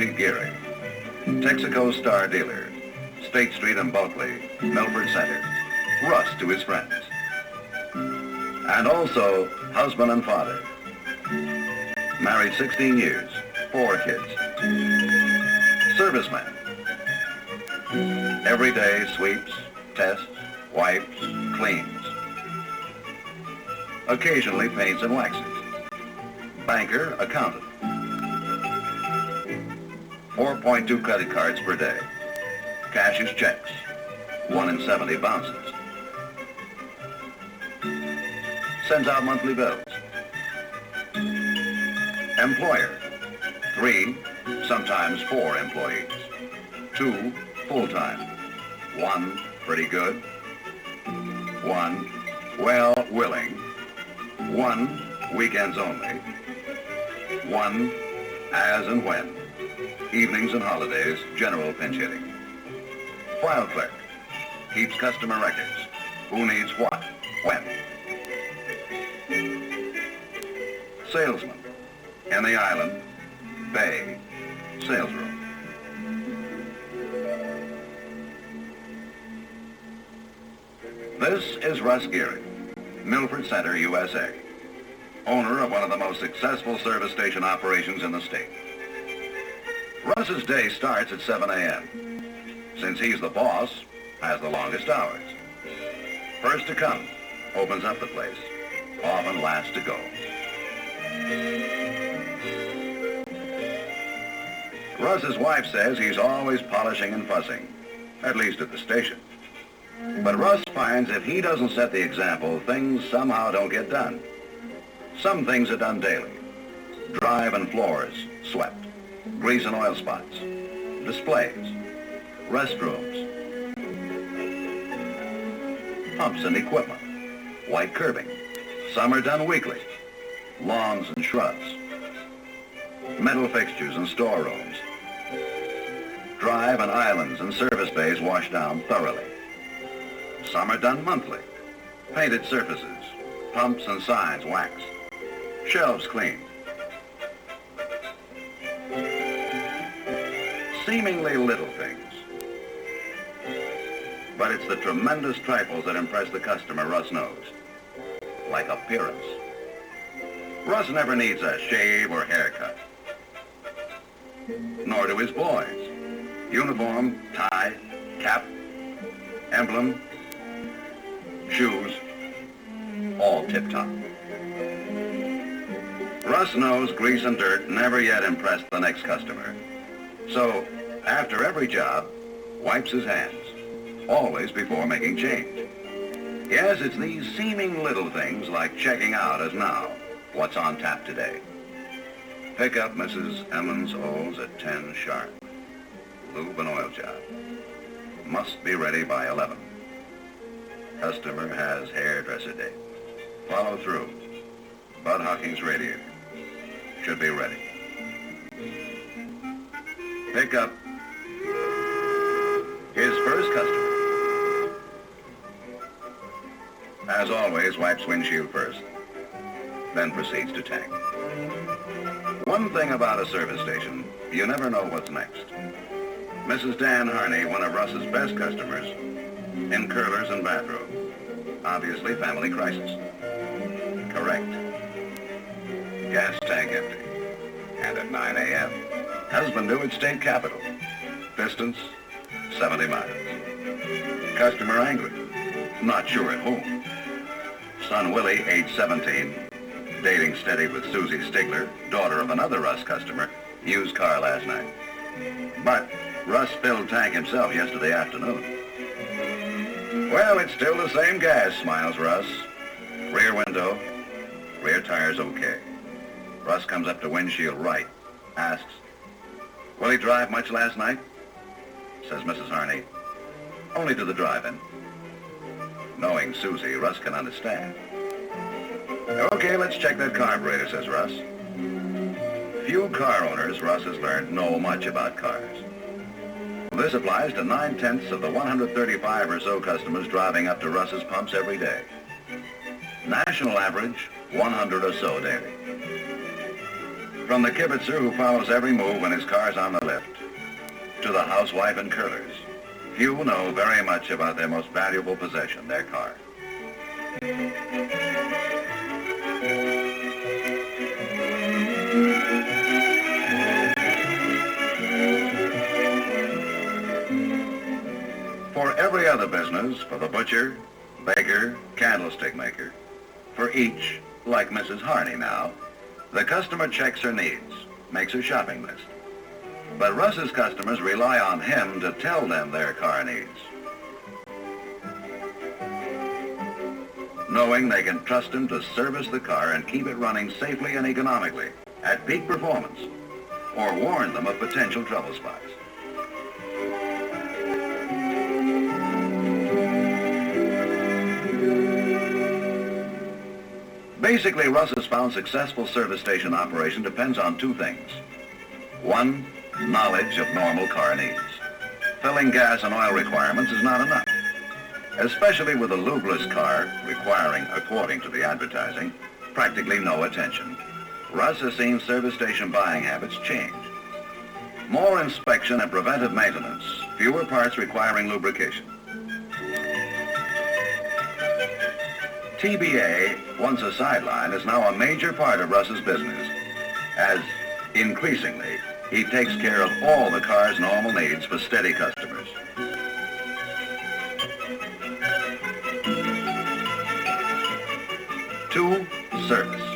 Loyalty Gearing. Texaco Star Dealer. State Street in Bulkley, Milford Center. Russ to his friends. And also husband and father. Married 16 years, 4 kids. Serviceman. Every day sweeps, tests, wipes, cleans. Occasionally paints and waxes. Banker, accountant. 4.2 credit cards per day. Cashes checks. 1 in 70 bounces. Sends out monthly bills. Employer. 3, sometimes 4 employees. 2 full-time. 1 pretty good. 1 well willing. 1 weekends only. 1 as and when. Evenings and holidays, general pinch hitting. File clerk. Keeps customer records. Who needs what, when. Salesman. In the island, bay, sales room. This is Russ Gearing, Milford Center, USA, owner of one of the most successful service station operations in the state. Russ's day starts at 7 a.m. Since he's the boss, has the longest hours. First to come, opens up the place, often last to go. Russ's wife says he's always polishing and fussing, at least at the station. But Russ finds if he doesn't set the example, things somehow don't get done. Some things are done daily. Drive and floors, swept. Grease and oil spots. Displays. Restrooms. Pumps and equipment. White curbing. Some are done weekly. Lawns and shrubs. Metal fixtures and storerooms. Drive and islands and service bays washed down thoroughly. Some are done monthly. Painted surfaces. Pumps and signs waxed. Shelves cleaned. Seemingly little things. But it's the tremendous trifles that impress the customer Russ knows. Like appearance. Russ never needs a shave or haircut. Nor do his boys. Uniform, tie, cap, emblem, shoes, all tip-top. Russ knows grease and dirt never yet impressed the next customer. So, after every job, wipes his hands, always before making change. Yes, it's these seeming little things like checking out as now, what's on tap today. Pick up Mrs. Emmons Olds at 10 sharp. Lube and oil job. Must be ready by 11. Customer has hairdresser date. Follow through. Bud Hawkins radiator. Should be ready. Pick up his first customer. As always, wipes windshield first, then proceeds to tank. One thing about a service station, you never know what's next. Mrs. Dan Harney, one of Russ's best customers, in curlers and bathrobe. Obviously, family crisis. Correct. Gas tank empty. And at 9 a.m., husband due at state capitol. Distance, 70 miles. Customer angry. Not sure at whom. Son Willie, age 17, dating steady with Susie Stigler, daughter of another Russ customer, used car last night. But Russ filled tank himself yesterday afternoon. Well, it's still the same gas, smiles Russ. Rear window, rear tire's okay. Russ comes up to windshield right, asks, will he drive much last night? Says Mrs. Harney, only to the drive-in. Knowing Susie, Russ can understand. Okay, let's check that carburetor, says Russ. Few car owners, Russ has learned, know much about cars. This applies to 9/10 of the 135 or so customers driving up to Russ's pumps every day. National average, 100 or so daily. From the kibitzer who follows every move when his car's on the lift, to the housewife and curlers, few know very much about their most valuable possession, their car. For every other business, for the butcher, baker, candlestick maker, for each, like Mrs. Harney now, the customer checks her needs, makes her shopping list. But Russ's customers rely on him to tell them their car needs, knowing they can trust him to service the car and keep it running safely and economically at peak performance, or warn them of potential trouble spots. Basically, Russ has found successful service station operation depends on two things. One, knowledge of normal car needs. Filling gas and oil requirements is not enough, especially with a lubeless car requiring, according to the advertising, practically no attention. Russ has seen service station buying habits change. More inspection and preventive maintenance, fewer parts requiring lubrication. TBA, once a sideline, is now a major part of Russ's business, as increasingly he takes care of all the car's normal needs for steady customers. Two, service.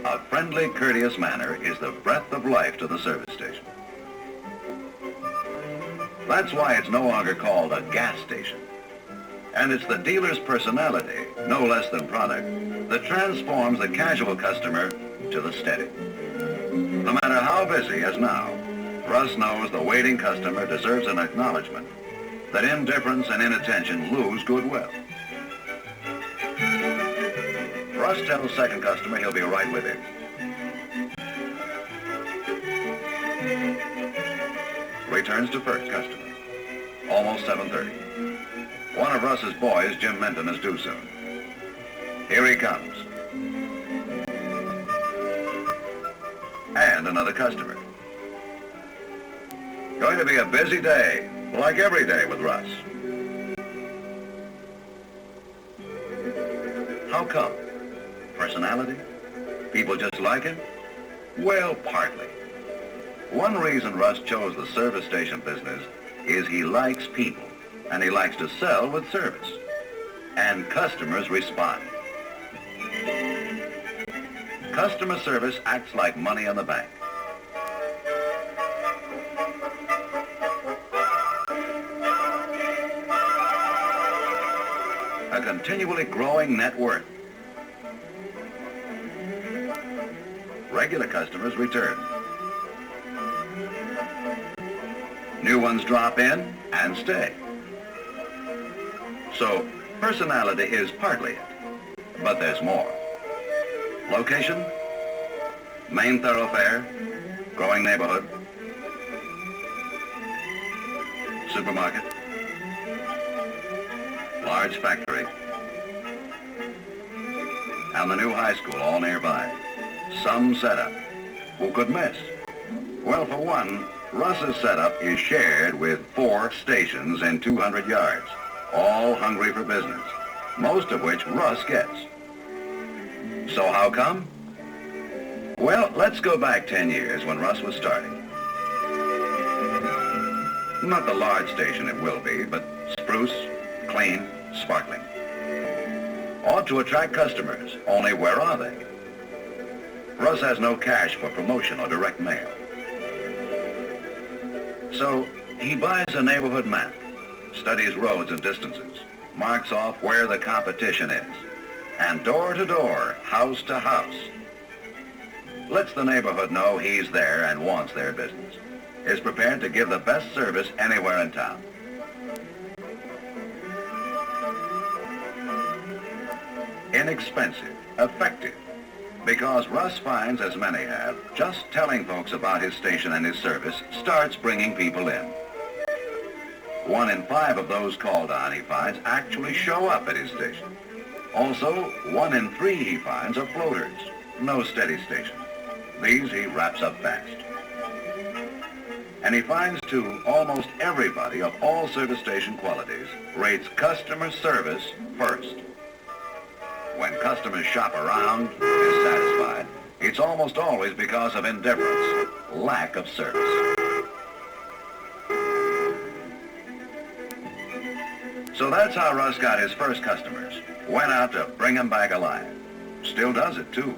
A friendly, courteous manner is the breath of life to the service station. That's why it's no longer called a gas station. And it's the dealer's personality, no less than product, that transforms the casual customer to the steady. No matter how busy as now, Russ knows the waiting customer deserves an acknowledgement that indifference and inattention lose goodwill. Russ tells second customer he'll be right with him. Returns to first customer. Almost 7:30. One of Russ's boys, Jim Minton, is due soon. Here he comes. And another customer. Going to be a busy day, like every day with Russ. How come? Personality? People just like him? Well, partly. One reason Russ chose the service station business is he likes people, and he likes to sell with service. And customers respond. Customer service acts like money in the bank. A continually growing net worth. Regular customers return. New ones drop in and stay. So, personality is partly it, but there's more. Location, main thoroughfare, growing neighborhood, supermarket, large factory, and the new high school all nearby. Some setup. Who could miss? Well, for one, Russ's setup is shared with 4 stations in 200 yards, all hungry for business, most of which Russ gets. So how come? Well, let's go back 10 years when Russ was starting. Not the large station it will be, but spruce, clean, sparkling. Ought to attract customers, only where are they? Russ has no cash for promotion or direct mail. So he buys a neighborhood map, studies roads and distances, marks off where the competition is, and door to door, house to house, lets the neighborhood know he's there and wants their business, is prepared to give the best service anywhere in town. Inexpensive, effective, Because Russ finds, as many have, just telling folks about his station and his service starts bringing people in. 1 in 5 of those called on, he finds, actually show up at his station. Also, 1 in 3, he finds, are floaters, no steady station. These he wraps up fast. And he finds, too, almost everybody of all service station qualities rates customer service first. When customers shop around, dissatisfied, it's almost always because of indifference, lack of service. So that's how Russ got his first customers. Went out to bring them back alive. Still does it, too.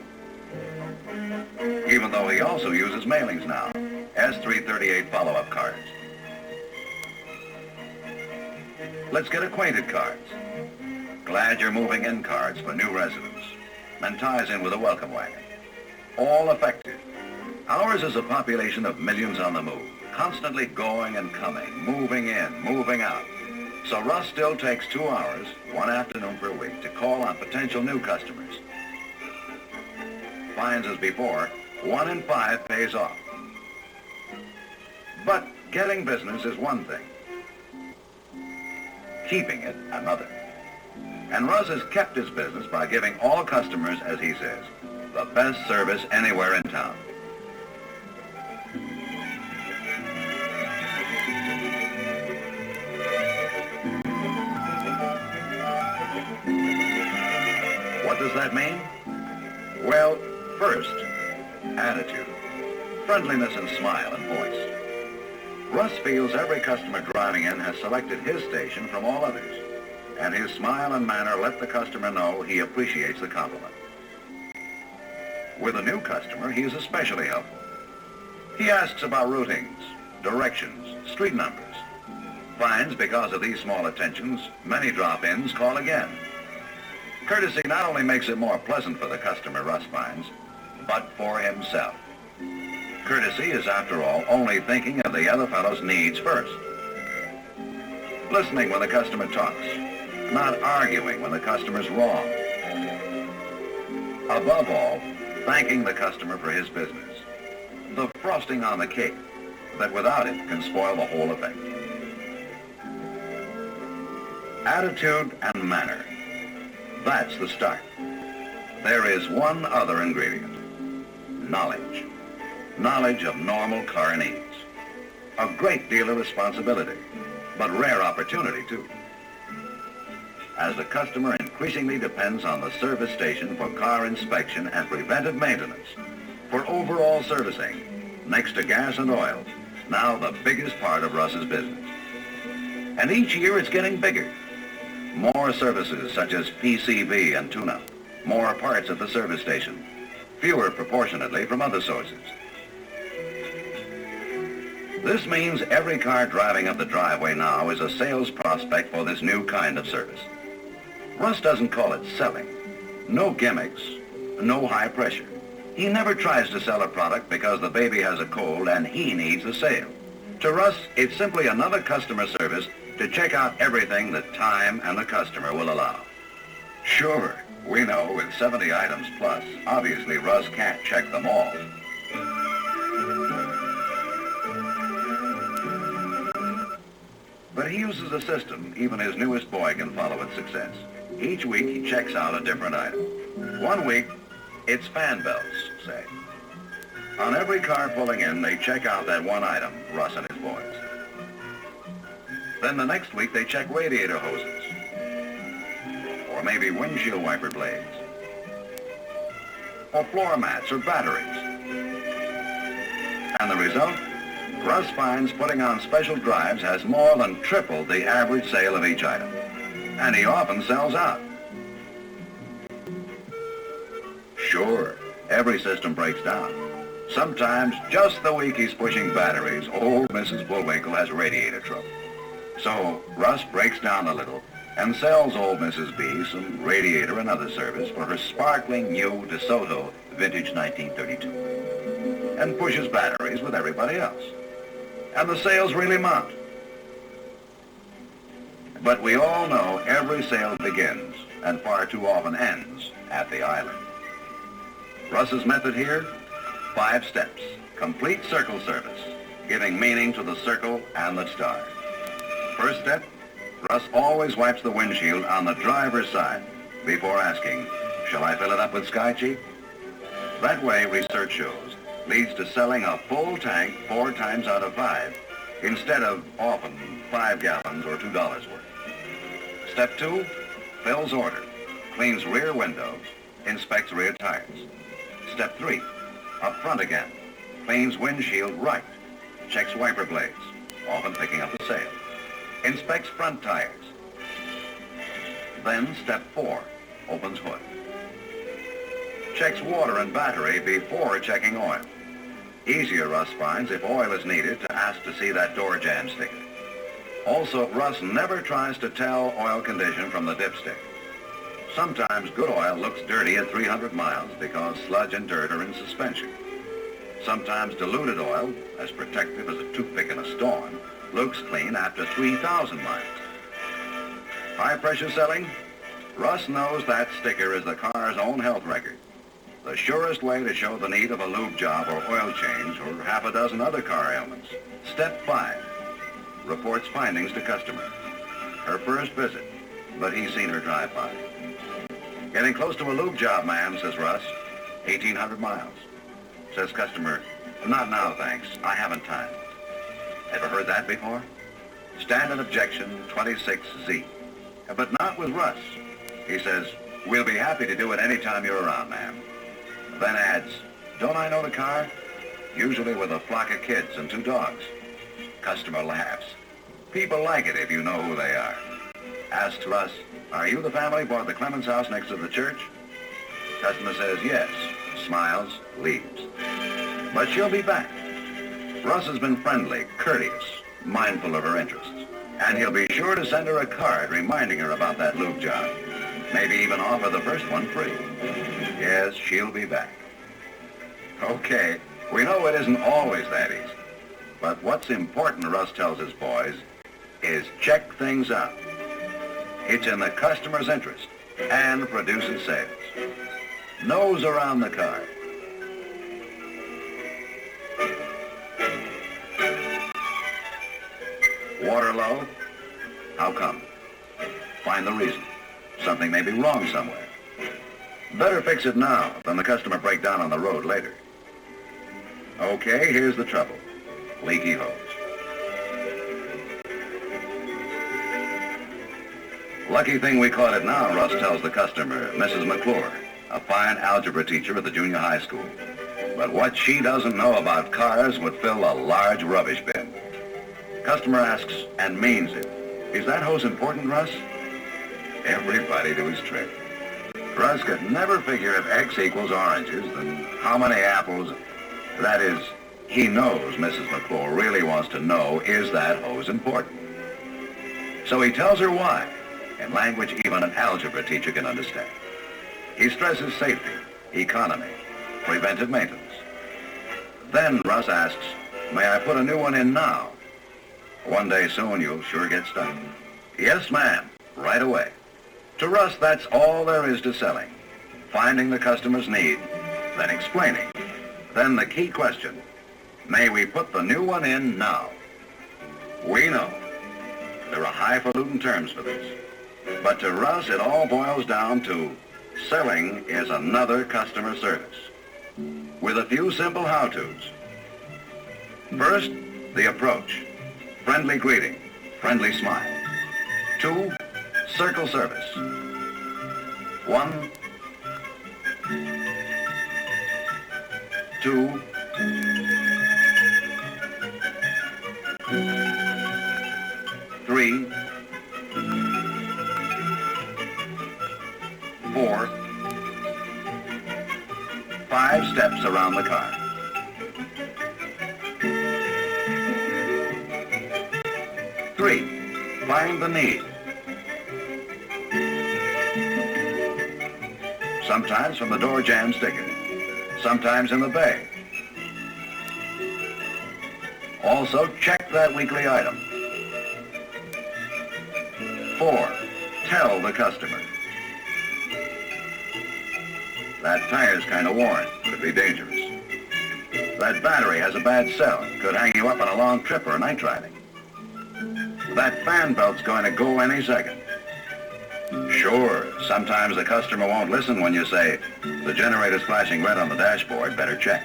Even though he also uses mailings now, S338 follow-up cards. Let's get acquainted cards. Glad you're moving in cards for new residents. And ties in with a welcome wagon. All effective. Ours is a population of millions on the move, constantly going and coming, moving in, moving out. So Russ still takes 2 hours, 1 afternoon per week, to call on potential new customers. Finds as before, 1 in 5 pays off. But getting business is one thing. Keeping it another. And Russ has kept his business by giving all customers, as he says, the best service anywhere in town. What does that mean? Well, first, attitude, friendliness and smile and voice. Russ feels every customer driving in has selected his station from all others, and his smile and manner let the customer know he appreciates the compliment. With a new customer, he is especially helpful. He asks about routings, directions, street numbers. Finds because of these small attentions, many drop-ins call again. Courtesy not only makes it more pleasant for the customer, Russ finds, but for himself. Courtesy is, after all, only thinking of the other fellow's needs first. Listening when the customer talks, not arguing when the customer's wrong. Above all, thanking the customer for his business. The frosting on the cake that without it can spoil the whole effect. Attitude and manner. That's the start. There is one other ingredient. Knowledge. Knowledge of normal car needs. A great deal of responsibility, but rare opportunity too. As the customer increasingly depends on the service station for car inspection and preventive maintenance, for overall servicing, next to gas and oil, now the biggest part of Russ's business. And each year it's getting bigger. More services such as PCV and tune-up, more parts at the service station, fewer proportionately from other sources. This means every car driving up the driveway now is a sales prospect for this new kind of service. Russ doesn't call it selling. No gimmicks, no high pressure. He never tries to sell a product because the baby has a cold and he needs a sale. To Russ, it's simply another customer service to check out everything that time and the customer will allow. Sure, we know with 70 items plus, obviously Russ can't check them all. But he uses a system even his newest boy can follow its success. Each week he checks out a different item. One week, it's fan belts, say. On every car pulling in, they check out that one item, Russ and his boys. Then the next week they check radiator hoses. Or maybe windshield wiper blades. Or floor mats or batteries. And the result? Russ finds putting on special drives has more than tripled the average sale of each item. And he often sells out. Sure, every system breaks down. Sometimes, just the week he's pushing batteries, old Mrs. Bullwinkle has radiator trouble. So Russ breaks down a little and sells old Mrs. B some radiator and other service for her sparkling new DeSoto vintage 1932. And pushes batteries with everybody else. And the sales really mount. But we all know every sale begins and far too often ends at the island. Russ's method here? 5 steps. Complete circle service, giving meaning to the circle and the star. First step, Russ always wipes the windshield on the driver's side before asking, shall I fill it up with Sky Cheap? That way, research shows, leads to selling a full tank 4 times out of 5, instead of often 5 gallons or $2 worth. Step 2, fills order, cleans rear windows, inspects rear tires. Step 3, up front again, cleans windshield right, checks wiper blades, often picking up the sail, inspects front tires. Then step 4, opens hood. Checks water and battery before checking oil. Easier, Russ finds, if oil is needed, to ask to see that door jam sticker. Also, Russ never tries to tell oil condition from the dipstick. Sometimes good oil looks dirty at 300 miles because sludge and dirt are in suspension. Sometimes diluted oil, as protective as a toothpick in a storm, looks clean after 3,000 miles. High pressure selling? Russ knows that sticker is the car's own health record. The surest way to show the need of a lube job or oil change or half a dozen other car ailments. Step 5, reports findings to customer. Her first visit, but he's seen her drive by. Getting close to a lube job, ma'am, says Russ. 1,800 miles. Says customer, not now, thanks. I haven't time. Ever heard that before? Standard objection 26Z. But not with Russ. He says, we'll be happy to do it any time you're around, ma'am. Then adds, don't I know the car? Usually with a flock of kids and 2 dogs. Customer laughs. People like it if you know who they are. Asks Russ, are you the family bought the Clemens house next to the church? Customer says yes, smiles, leaves. But she'll be back. Russ has been friendly, courteous, mindful of her interests. And he'll be sure to send her a card reminding her about that lube job. Maybe even offer the first one free. Yes, she'll be back. Okay, we know it isn't always that easy. But what's important, Russ tells his boys, is check things out. It's in the customer's interest and produces sales. Nose around the car. Water low? How come? Find the reason. Something may be wrong somewhere. Better fix it now than the customer break down on the road later. Okay, here's the trouble. Leaky hose. Lucky thing we caught it now, Russ tells the customer, Mrs. McClure, a fine algebra teacher at the junior high school. But what she doesn't know about cars would fill a large rubbish bin. Customer asks and means it. Is that hose important, Russ? Everybody to his trip. Russ could never figure if X equals oranges, then how many apples. That is, he knows Mrs. McClure really wants to know, is that hose important? So he tells her why, in language even an algebra teacher can understand. He stresses safety, economy, preventive maintenance. Then Russ asks, may I put a new one in now? One day soon you'll sure get stuck. Yes, ma'am, right away. To Russ, that's all there is to selling. Finding the customer's need, then explaining. Then the key question, may we put the new one in now? We know. There are highfalutin terms for this. But to Russ, it all boils down to selling is another customer service. With a few simple how-tos. First, the approach. Friendly greeting, friendly smile. 2, circle service. 1, 2, 3, 4, 5 steps around the car. 3, find the need. Sometimes from the door jam sticker, sometimes in the bay. Also, check that weekly item. 4, tell the customer. That tire's kind of worn. Could be dangerous. That battery has a bad cell. Could hang you up on a long trip or night driving. That fan belt's going to go any second. Sure, sometimes the customer won't listen when you say, the generator's flashing red on the dashboard, better check.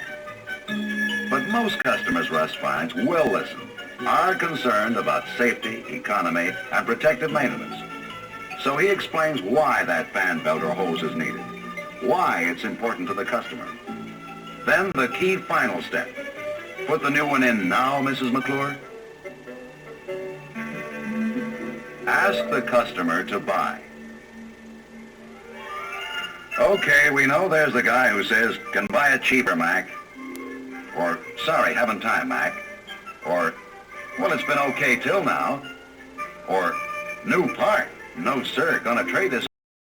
But most customers Russ finds will listen, are concerned about safety, economy, and protective maintenance. So he explains why that fan belt or hose is needed, why it's important to the customer. Then the key final step. Put the new one in now, Mrs. McClure. Ask the customer to buy. Okay, we know there's the guy who says, can buy it cheaper, Mac. Or, sorry, haven't time, Mac. Or, well, it's been okay till now. Or, new part. No, sir, gonna trade this